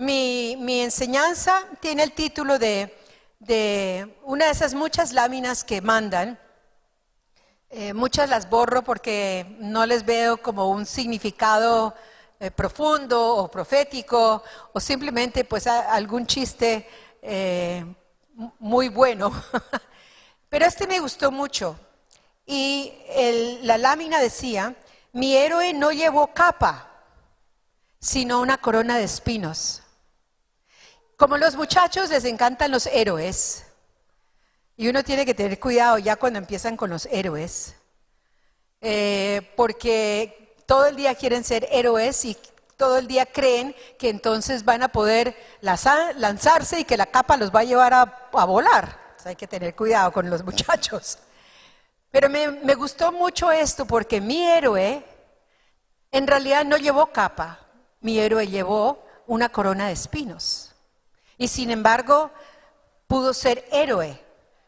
Mi enseñanza tiene el título de una de esas muchas láminas que mandan. Muchas las borro porque no les veo como un significado profundo o profético, o simplemente pues algún chiste muy bueno. Pero este me gustó mucho. Y la lámina decía: mi héroe no llevó capa, sino una corona de espinos. Como los muchachos les encantan los héroes, y uno tiene que tener cuidado ya cuando empiezan con los héroes, porque todo el día quieren ser héroes y todo el día creen que entonces van a poder lanzarse y que la capa los va a llevar a volar. Entonces hay que tener cuidado con los muchachos. Pero me gustó mucho esto porque mi héroe en realidad no llevó capa, mi héroe llevó una corona de espinos. Y sin embargo, pudo ser héroe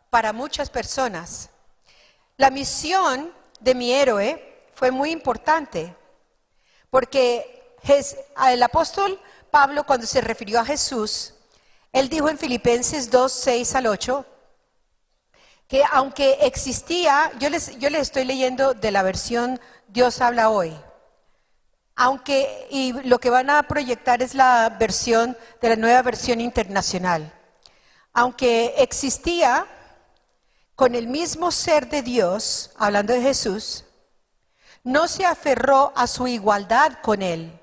para muchas personas. La misión de mi héroe fue muy importante, porque el apóstol Pablo, cuando se refirió a Jesús, él dijo en Filipenses 2, 6 al 8, que aunque existía, yo les estoy leyendo de la versión Dios habla hoy, y lo que van a proyectar es la versión de la nueva versión internacional. Aunque existía con el mismo ser de Dios, hablando de Jesús, no se aferró a su igualdad con él,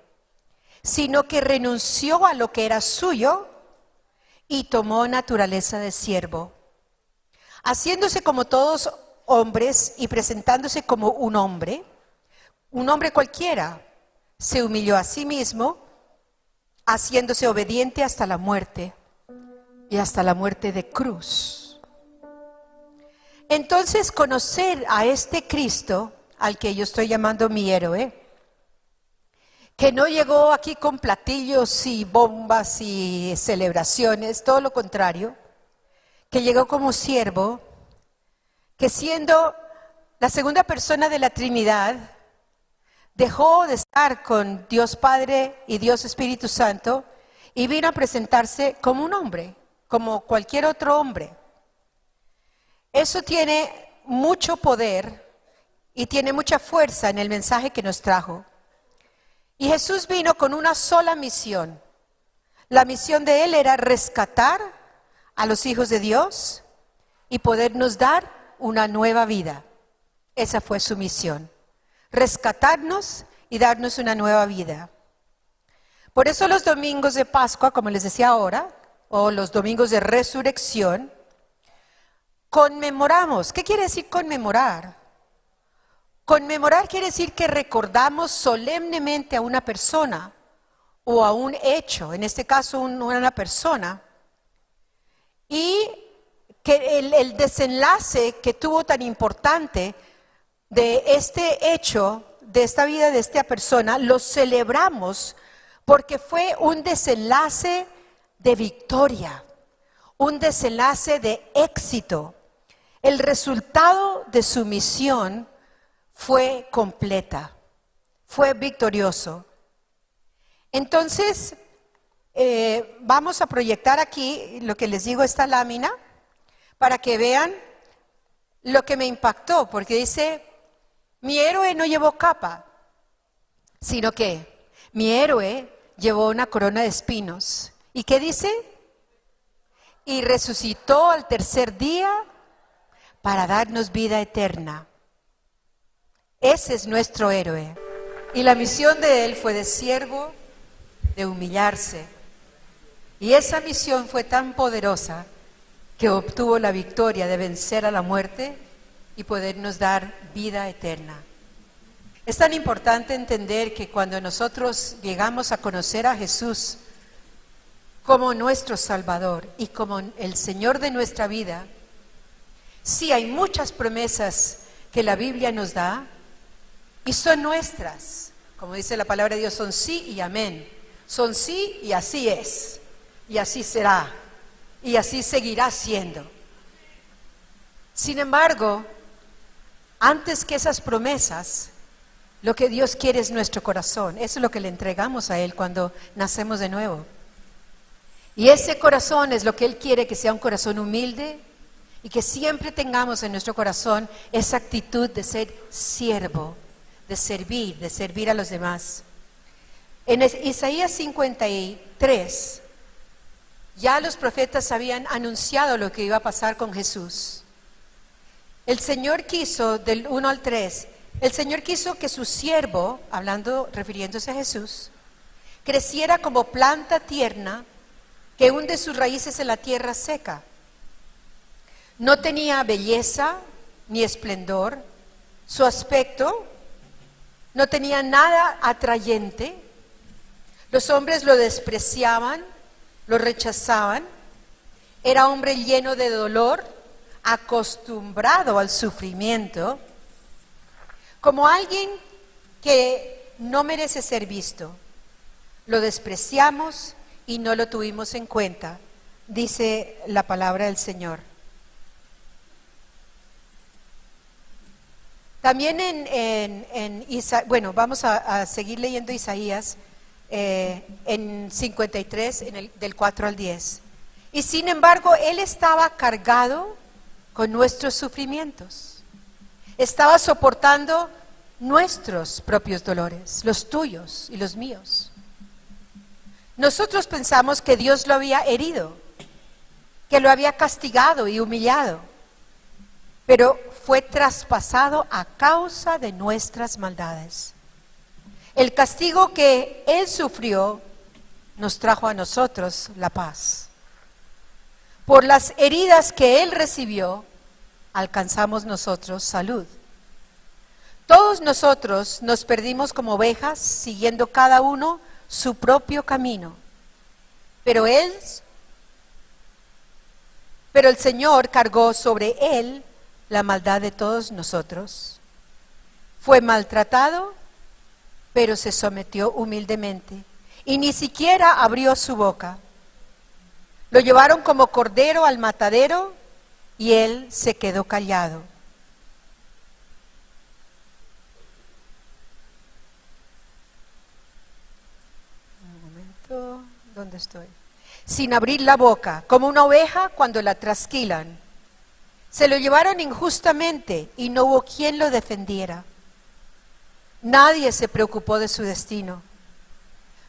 sino que renunció a lo que era suyo y tomó naturaleza de siervo, haciéndose como todos hombres y presentándose como un hombre cualquiera. Se humilló a sí mismo, haciéndose obediente hasta la muerte, y hasta la muerte de cruz. Entonces, conocer a este Cristo, al que yo estoy llamando mi héroe, que no llegó aquí con platillos y bombas y celebraciones, todo lo contrario, que llegó como siervo, que siendo la segunda persona de la Trinidad, dejó de estar con Dios Padre y Dios Espíritu Santo y vino a presentarse como un hombre, como cualquier otro hombre. Eso tiene mucho poder y tiene mucha fuerza en el mensaje que nos trajo. Y Jesús vino con una sola misión. La misión de Él era rescatar a los hijos de Dios y podernos dar una nueva vida. Esa fue su misión. Rescatarnos y darnos una nueva vida. Por eso los domingos de Pascua, como les decía ahora, o los domingos de resurrección, conmemoramos. ¿Qué quiere decir conmemorar? Conmemorar quiere decir que recordamos solemnemente a una persona o a un hecho, en este caso una persona, y que el desenlace que tuvo tan importante de este hecho, de esta vida de esta persona, lo celebramos porque fue un desenlace de victoria, un desenlace de éxito. El resultado de su misión fue completa, fue victorioso. Entonces, vamos a proyectar aquí lo que les digo, esta lámina, para que vean lo que me impactó, porque dice: mi héroe no llevó capa, sino que mi héroe llevó una corona de espinos. ¿Y qué dice? Y resucitó al tercer día para darnos vida eterna. Ese es nuestro héroe. Y la misión de él fue de siervo, de humillarse. Y esa misión fue tan poderosa que obtuvo la victoria de vencer a la muerte y podernos dar vida eterna. Es tan importante entender que cuando nosotros llegamos a conocer a Jesús como nuestro Salvador y como el Señor de nuestra vida, sí hay muchas promesas que la Biblia nos da y son nuestras. Como dice la palabra de Dios, son sí y amén. Son sí y así es, y así será, y así seguirá siendo. Sin embargo, antes que esas promesas, lo que Dios quiere es nuestro corazón. Eso es lo que le entregamos a Él cuando nacemos de nuevo. Y ese corazón es lo que Él quiere, que sea un corazón humilde y que siempre tengamos en nuestro corazón esa actitud de ser siervo, de servir a los demás. En Isaías 53, ya los profetas habían anunciado lo que iba a pasar con Jesús. El Señor quiso, del 1 al 3, el Señor quiso que su siervo, refiriéndose a Jesús, creciera como planta tierna que hunde sus raíces en la tierra seca. No tenía belleza ni esplendor, su aspecto no tenía nada atrayente, los hombres lo despreciaban, lo rechazaban, era hombre lleno de dolor, acostumbrado al sufrimiento, como alguien que no merece ser visto. Lo despreciamos y no lo tuvimos en cuenta, dice la palabra del Señor. También vamos a seguir leyendo Isaías en 53, del 4 al 10. Y sin embargo, Él estaba cargado con nuestros sufrimientos. Estaba soportando nuestros propios dolores, los tuyos y los míos. Nosotros pensamos que Dios lo había herido, que lo había castigado y humillado, pero fue traspasado a causa de nuestras maldades. El castigo que Él sufrió nos trajo a nosotros la paz. Por las heridas que Él recibió, alcanzamos nosotros salud. Todos nosotros nos perdimos como ovejas, siguiendo cada uno su propio camino. Pero el Señor cargó sobre Él la maldad de todos nosotros. Fue maltratado, pero se sometió humildemente y ni siquiera abrió su boca. Lo llevaron como cordero al matadero y Él se quedó callado. Un momento, ¿dónde estoy? Sin abrir la boca, como una oveja cuando la trasquilan. Se lo llevaron injustamente y no hubo quien lo defendiera. Nadie se preocupó de su destino.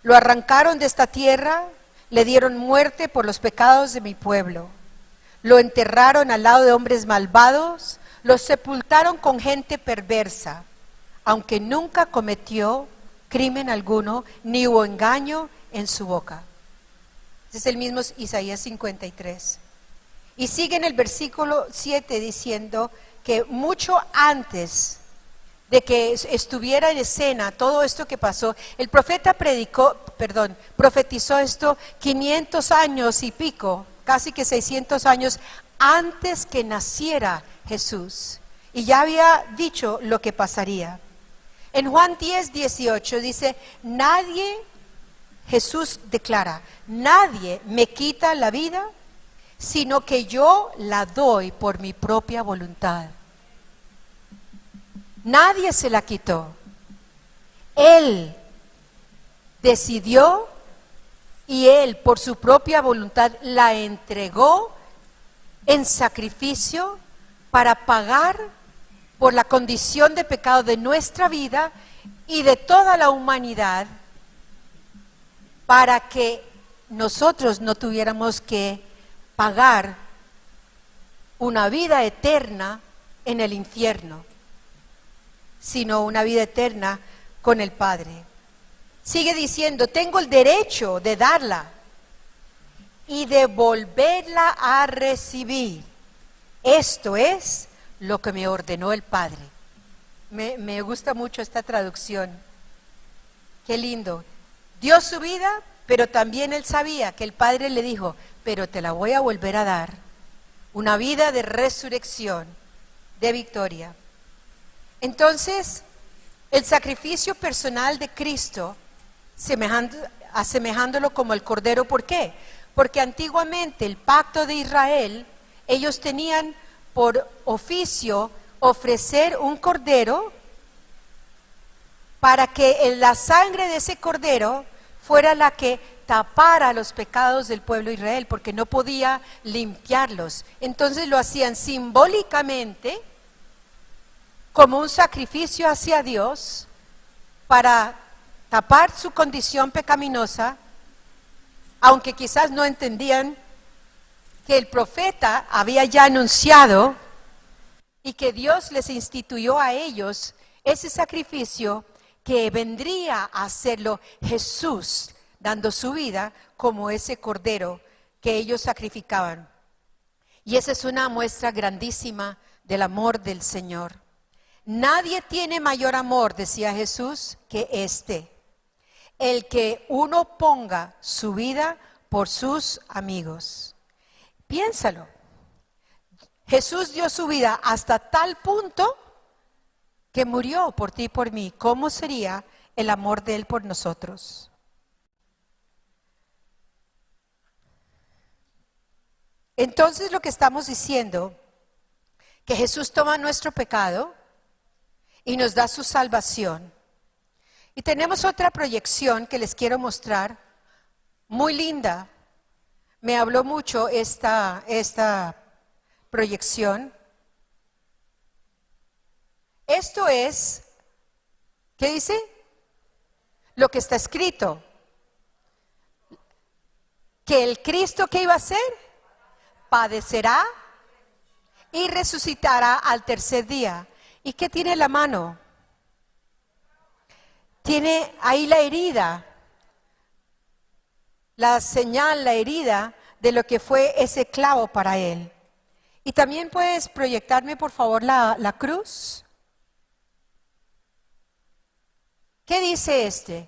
Lo arrancaron de esta tierra, le dieron muerte por los pecados de mi pueblo. Lo enterraron al lado de hombres malvados, lo sepultaron con gente perversa, aunque nunca cometió crimen alguno, ni hubo engaño en su boca. Ese es el mismo Isaías 53. Y sigue en el versículo 7 diciendo que mucho antes de que estuviera en escena todo esto que pasó, el profeta profetizó esto 500 años y pico, casi que 600 años antes que naciera Jesús. Y ya había dicho lo que pasaría. En Juan 10:18 dice, Jesús declara, nadie me quita la vida, sino que yo la doy por mi propia voluntad. Nadie se la quitó. Él decidió y Él por su propia voluntad la entregó en sacrificio para pagar por la condición de pecado de nuestra vida y de toda la humanidad, para que nosotros no tuviéramos que pagar una vida eterna en el infierno, sino una vida eterna con el Padre. Sigue diciendo, tengo el derecho de darla y de volverla a recibir. Esto es lo que me ordenó el Padre. Me gusta mucho esta traducción. Qué lindo. Dio su vida, pero también Él sabía que el Padre le dijo, pero te la voy a volver a dar. Una vida de resurrección, de victoria. Entonces, el sacrificio personal de Cristo, asemejándolo como el cordero, ¿por qué? Porque antiguamente el pacto de Israel, ellos tenían por oficio ofrecer un cordero para que la sangre de ese cordero fuera la que tapara los pecados del pueblo de Israel, porque no podía limpiarlos. Entonces lo hacían simbólicamente como un sacrificio hacia Dios para tapar su condición pecaminosa, aunque quizás no entendían que el profeta había ya anunciado y que Dios les instituyó a ellos ese sacrificio que vendría a hacerlo Jesús, dando su vida como ese cordero que ellos sacrificaban. Y esa es una muestra grandísima del amor del Señor. Nadie tiene mayor amor, decía Jesús, que este, el que uno ponga su vida por sus amigos. Piénsalo. Jesús dio su vida hasta tal punto que murió por ti y por mí. ¿Cómo sería el amor de Él por nosotros? Entonces lo que estamos diciendo, que Jesús toma nuestro pecado y nos da su salvación. Y tenemos otra proyección que les quiero mostrar, muy linda. Me habló mucho esta proyección. Esto es, ¿qué dice? Lo que está escrito. Que el Cristo, ¿qué iba a hacer? Padecerá y resucitará al tercer día. ¿Y qué tiene en la mano? Tiene ahí la herida, la señal, la herida de lo que fue ese clavo para Él. Y también puedes proyectarme, por favor, la cruz. ¿Qué dice este?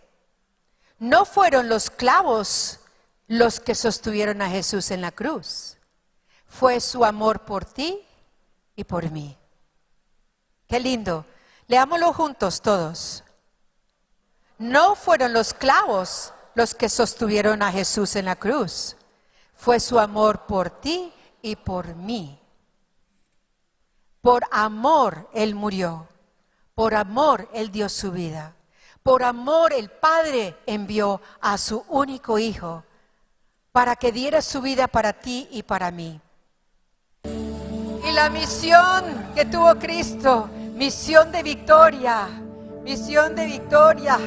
No fueron los clavos los que sostuvieron a Jesús en la cruz. Fue su amor por ti y por mí. Qué lindo. Leámoslo juntos todos. No fueron los clavos los que sostuvieron a Jesús en la cruz. Fue su amor por ti y por mí. Por amor Él murió. Por amor Él dio su vida. Por amor el Padre envió a su único Hijo para que diera su vida para ti y para mí. Y la misión que tuvo Cristo, misión de victoria, misión de victoria.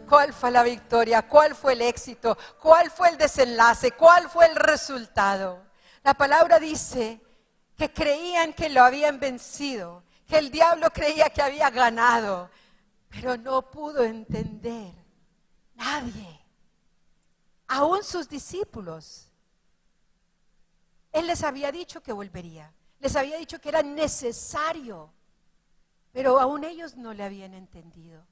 ¿Cuál fue la victoria? ¿Cuál fue el éxito? ¿Cuál fue el desenlace? ¿Cuál fue el resultado? La palabra dice que creían que lo habían vencido, que el diablo creía que había ganado, pero no pudo entender nadie, aún sus discípulos. Él les había dicho que volvería, les había dicho que era necesario, pero aún ellos no le habían entendido.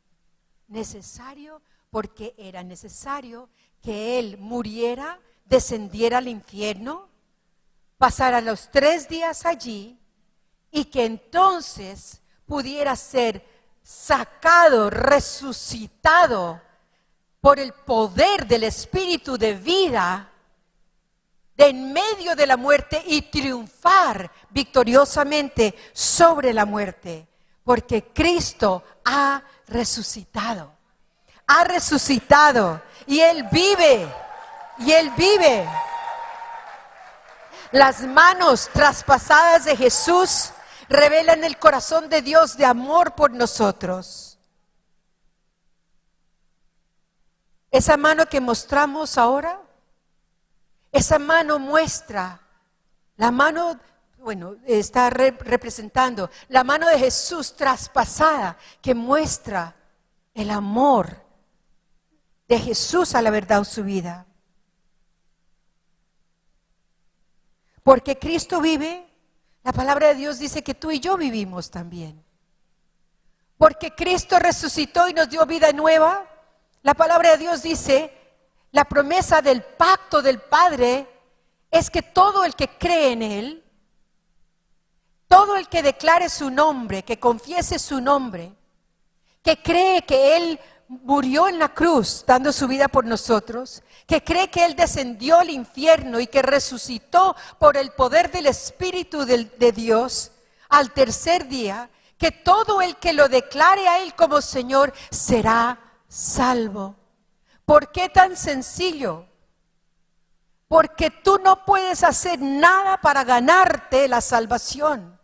Necesario porque era necesario que Él muriera, descendiera al infierno, pasara los 3 días allí y que entonces pudiera ser sacado, resucitado por el poder del Espíritu de vida de en medio de la muerte y triunfar victoriosamente sobre la muerte, porque Cristo ha resucitado y Él vive, Las manos traspasadas de Jesús revelan el corazón de Dios de amor por nosotros. Esa mano que mostramos ahora, esa mano muestra, la mano, está representando la mano de Jesús traspasada que muestra el amor de Jesús al haber dado su vida. Porque Cristo vive, la palabra de Dios dice que tú y yo vivimos también. Porque Cristo resucitó y nos dio vida nueva, la palabra de Dios dice, la promesa del pacto del Padre es que todo el que cree en Él, todo el que declare su nombre, que confiese su nombre, que cree que Él murió en la cruz dando su vida por nosotros, que cree que Él descendió al infierno y que resucitó por el poder del Espíritu de Dios al tercer día, que todo el que lo declare a Él como Señor será salvo. ¿Por qué tan sencillo? Porque tú no puedes hacer nada para ganarte la salvación,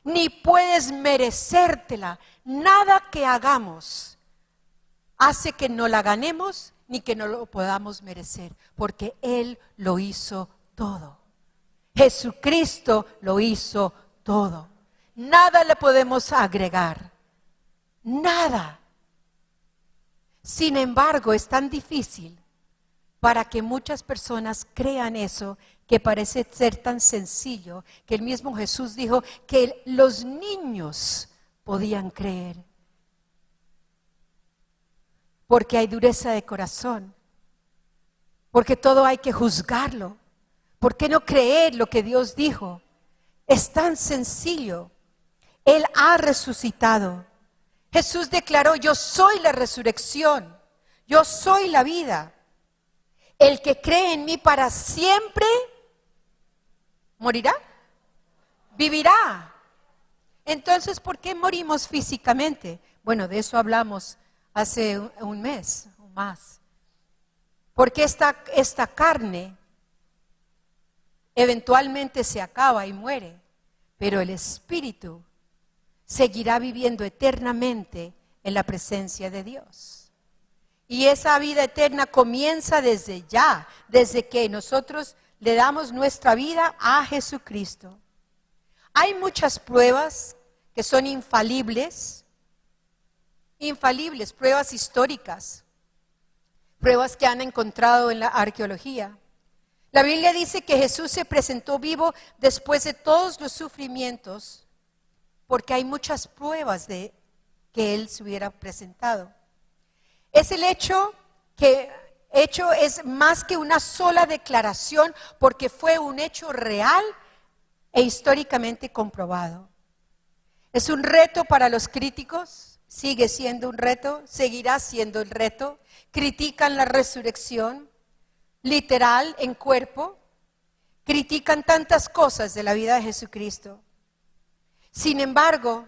ni puedes merecértela. Nada que hagamos hace que no la ganemos, ni que no lo podamos merecer, porque Él lo hizo todo. Jesucristo lo hizo todo. Nada le podemos agregar, nada. Sin embargo, es tan difícil para que muchas personas crean eso, que parece ser tan sencillo, que el mismo Jesús dijo que los niños podían creer. Porque hay dureza de corazón, porque todo hay que juzgarlo. ¿Por qué no creer lo que Dios dijo? Es tan sencillo. Él ha resucitado. Jesús declaró: yo soy la resurrección, yo soy la vida. El que cree en mí para siempre, ¿morirá? Vivirá. Entonces, ¿por qué morimos físicamente? Bueno, de eso hablamos hace un mes o más. Porque esta carne eventualmente se acaba y muere, pero el espíritu seguirá viviendo eternamente en la presencia de Dios. Y esa vida eterna comienza desde ya, desde que nosotros le damos nuestra vida a Jesucristo. Hay muchas pruebas que son infalibles, pruebas históricas, pruebas que han encontrado en la arqueología. La Biblia dice que Jesús se presentó vivo después de todos los sufrimientos, porque hay muchas pruebas de que Él se hubiera presentado. Es el hecho es más que una sola declaración, porque fue un hecho real e históricamente comprobado. Es un reto para los críticos, sigue siendo un reto, seguirá siendo el reto. Critican la resurrección, literal, en cuerpo. Critican tantas cosas de la vida de Jesucristo. Sin embargo,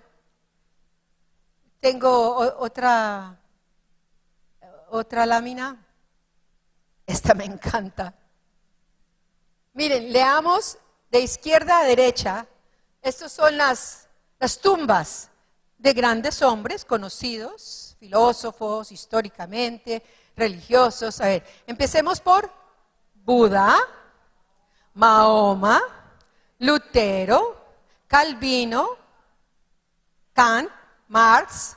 tengo otra lámina. Esta me encanta. Miren, leamos de izquierda a derecha. Estas son las tumbas de grandes hombres conocidos, filósofos, históricamente, religiosos. A ver, empecemos por Buda, Mahoma, Lutero, Calvino, Kant, Marx.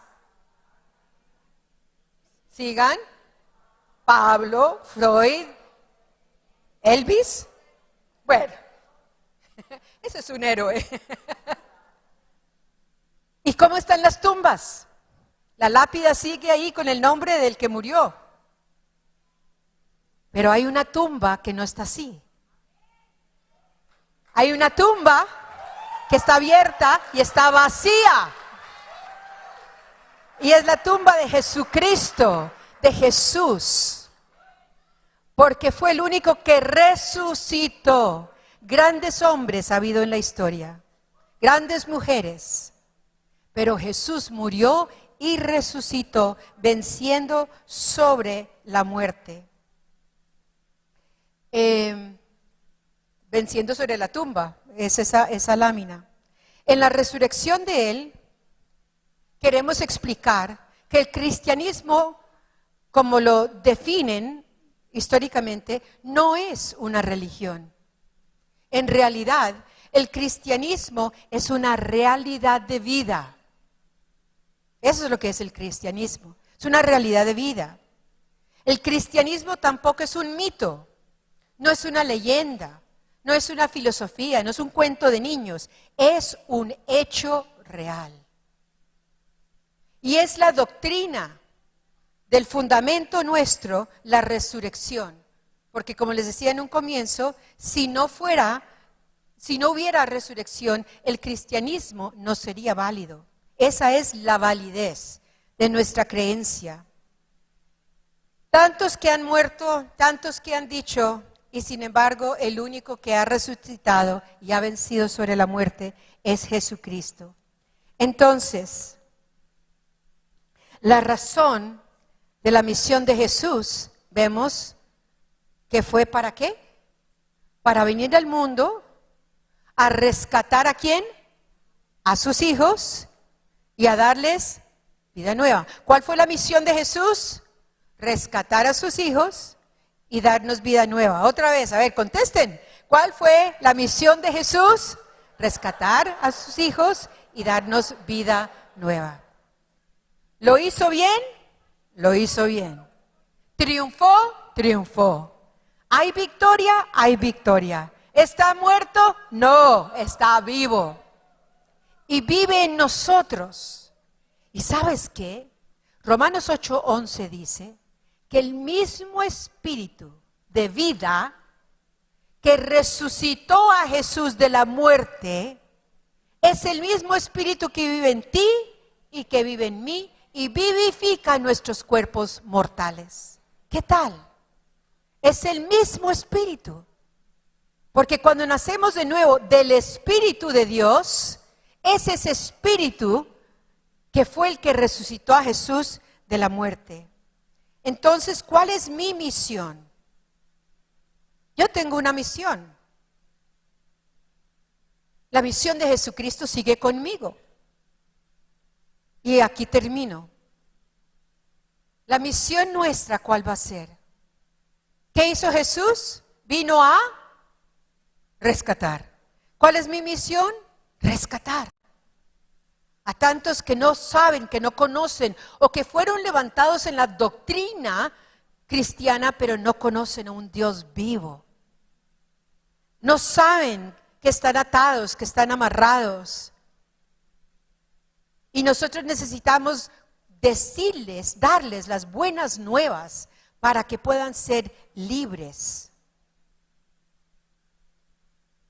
Sigan. Pablo, Freud, Elvis. Bueno, ese es un héroe. ¿Y cómo están las tumbas? La lápida sigue ahí con el nombre del que murió. Pero hay una tumba que no está así. Hay una tumba que está abierta y está vacía. Y es la tumba de Jesucristo, de Jesús. Porque fue el único que resucitó. Grandes hombres ha habido en la historia, grandes mujeres. Pero Jesús murió y resucitó, venciendo sobre la muerte. Venciendo sobre la tumba, es esa lámina. En la resurrección de Él, queremos explicar que el cristianismo, como lo definen históricamente, no es una religión. En realidad, el cristianismo es una realidad de vida. Eso es lo que es el cristianismo. Es una realidad de vida. El cristianismo tampoco es un mito, no es una leyenda, no es una filosofía, no es un cuento de niños, es un hecho real. Y es la doctrina del fundamento nuestro, la resurrección. Porque como les decía en un comienzo, si no hubiera resurrección, el cristianismo no sería válido. Esa es la validez de nuestra creencia. Tantos que han muerto, tantos que han dicho, y sin embargo el único que ha resucitado y ha vencido sobre la muerte es Jesucristo. Entonces, la razón de la misión de Jesús, vemos que fue ¿para qué? Para venir al mundo a rescatar ¿a quién? A sus hijos y a darles vida nueva. ¿Cuál fue la misión de Jesús? Rescatar a sus hijos y darnos vida nueva. Otra vez, a ver, contesten. ¿Cuál fue la misión de Jesús? Rescatar a sus hijos y darnos vida nueva. ¿Lo hizo bien? Lo hizo bien. ¿Triunfó? Triunfó. ¿Hay victoria? Hay victoria. ¿Está muerto? No, está vivo. Y vive en nosotros. ¿Y sabes qué? Romanos 8:11 dice que el mismo espíritu de vida que resucitó a Jesús de la muerte es el mismo espíritu que vive en ti y que vive en mí y vivifica nuestros cuerpos mortales. ¿Qué tal? Es el mismo espíritu. Porque cuando nacemos de nuevo del Espíritu de Dios, es ese espíritu que fue el que resucitó a Jesús de la muerte. Entonces, ¿cuál es mi misión? Yo tengo una misión. La misión de Jesucristo sigue conmigo. Y aquí termino. La misión nuestra, ¿cuál va a ser? ¿Qué hizo Jesús? Vino a rescatar. ¿Cuál es mi misión? Rescatar. A tantos que no saben, que no conocen, o que fueron levantados en la doctrina cristiana, pero no conocen a un Dios vivo. No saben que están atados, que están amarrados. Y nosotros necesitamos decirles, darles las buenas nuevas para que puedan ser libres.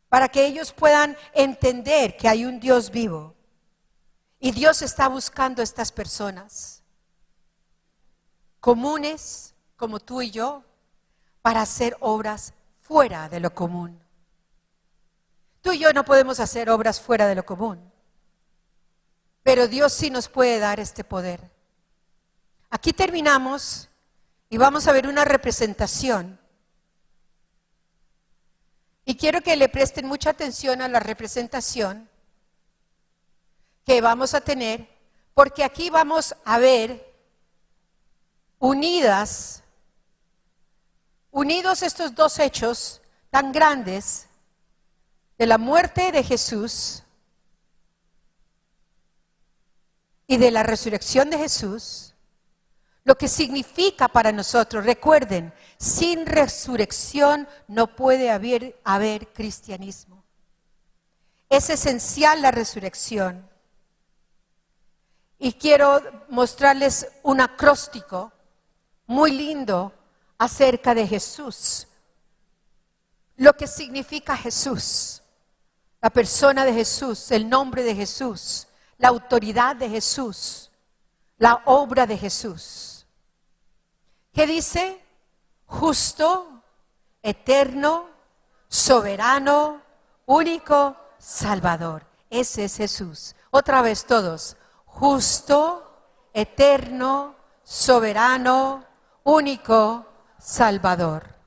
Para que ellos puedan entender que hay un Dios vivo. Y Dios está buscando a estas personas comunes, como tú y yo, para hacer obras fuera de lo común. Tú y yo no podemos hacer obras fuera de lo común, pero Dios sí nos puede dar este poder. Aquí terminamos y vamos a ver una representación. Y quiero que le presten mucha atención a la representación que vamos a tener, porque aquí vamos a ver unidos estos dos hechos tan grandes de la muerte de Jesús y de la resurrección de Jesús, lo que significa para nosotros. Recuerden, sin resurrección no puede haber cristianismo. Es esencial la resurrección. Y quiero mostrarles un acróstico muy lindo acerca de Jesús. Lo que significa Jesús, la persona de Jesús, el nombre de Jesús, la autoridad de Jesús, la obra de Jesús. ¿Qué dice? Justo, eterno, soberano, único, Salvador. Ese es Jesús. Otra vez todos. Justo, eterno, soberano, único, Salvador.